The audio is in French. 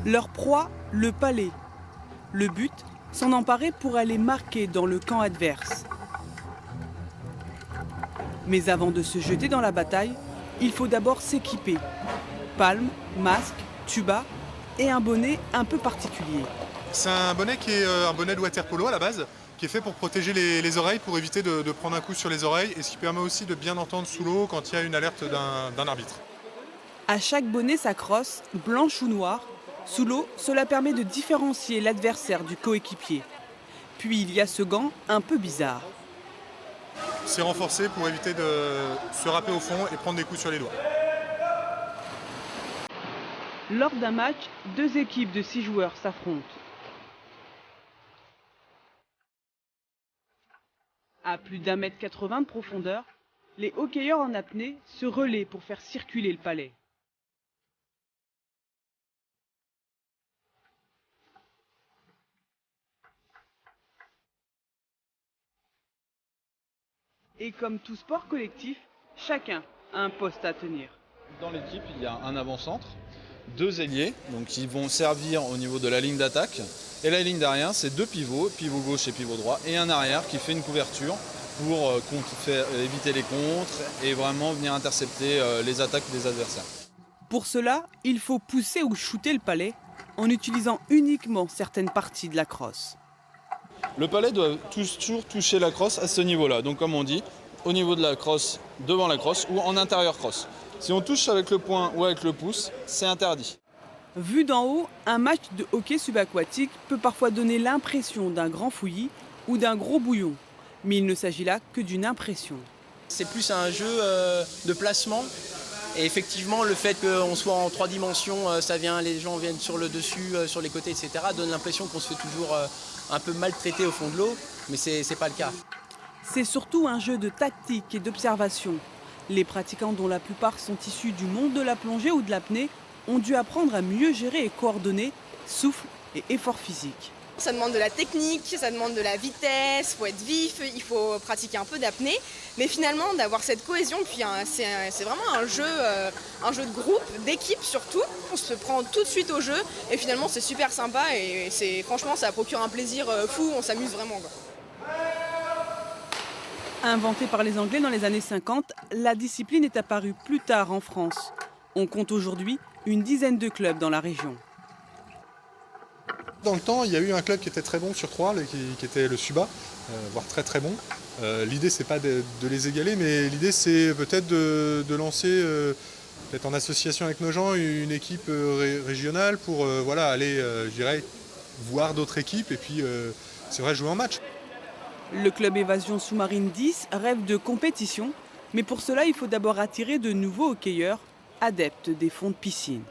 Leur proie, le palet. Le but, s'en emparer pour aller marquer dans le camp adverse. Mais avant de se jeter dans la bataille, il faut d'abord s'équiper. Palme, masque, tuba et un bonnet un peu particulier. C'est un bonnet qui est un bonnet de water polo à la base, qui est fait pour protéger les oreilles, pour éviter de prendre un coup sur les oreilles, et ce qui permet aussi de bien entendre sous l'eau quand il y a une alerte d'un arbitre. À chaque bonnet sa crosse, blanche ou noire. Sous l'eau, cela permet de différencier l'adversaire du coéquipier. Puis il y a ce gant un peu bizarre. C'est renforcé pour éviter de se râper au fond et prendre des coups sur les doigts. Lors d'un match, 2 équipes de 6 joueurs s'affrontent. À plus d'1,80 m de profondeur, les hockeyeurs en apnée se relaient pour faire circuler le palet. Et comme tout sport collectif, chacun a un poste à tenir. Dans l'équipe, il y a un avant-centre, 2 ailiers, donc qui vont servir au niveau de la ligne d'attaque. Et la ligne d'arrière, c'est 2 pivots, pivot gauche et pivot droit, et un arrière qui fait une couverture pour éviter les contres et vraiment venir intercepter les attaques des adversaires. Pour cela, il faut pousser ou shooter le palet en utilisant uniquement certaines parties de la crosse. Le palet doit toujours toucher la crosse à ce niveau-là. Donc comme on dit, au niveau de la crosse, devant la crosse ou en intérieur crosse. Si on touche avec le poing ou avec le pouce, c'est interdit. Vu d'en haut, un match de hockey subaquatique peut parfois donner l'impression d'un grand fouillis ou d'un gros bouillon. Mais il ne s'agit là que d'une impression. C'est plus un jeu de placement. Et effectivement, le fait qu'on soit en 3 dimensions, les gens viennent sur le dessus, sur les côtés, etc., donne l'impression qu'on se fait toujours un peu maltraiter au fond de l'eau, mais c'est pas le cas. C'est surtout un jeu de tactique et d'observation. Les pratiquants, dont la plupart sont issus du monde de la plongée ou de l'apnée, ont dû apprendre à mieux gérer et coordonner souffle et effort physique. Ça demande de la technique, ça demande de la vitesse, il faut être vif, il faut pratiquer un peu d'apnée. Mais finalement, d'avoir cette cohésion, puis c'est vraiment un jeu de groupe, d'équipe surtout. On se prend tout de suite au jeu et finalement c'est super sympa et franchement ça procure un plaisir fou, on s'amuse vraiment, quoi. Inventée par les Anglais dans les années 50, la discipline est apparue plus tard en France. On compte aujourd'hui une dizaine de clubs dans la région. Dans le temps, il y a eu un club qui était très bon sur 3, qui était le Suba, voire très très bon. L'idée, c'est pas de les égaler, mais l'idée, c'est peut-être de lancer, peut-être en association avec nos gens, une équipe régionale pour aller, je dirais, voir d'autres équipes et puis, c'est vrai, jouer en match. Le club Évasion Sous-Marine 10 rêve de compétition, mais pour cela, il faut d'abord attirer de nouveaux hockeyeurs, adeptes des fonds de piscine.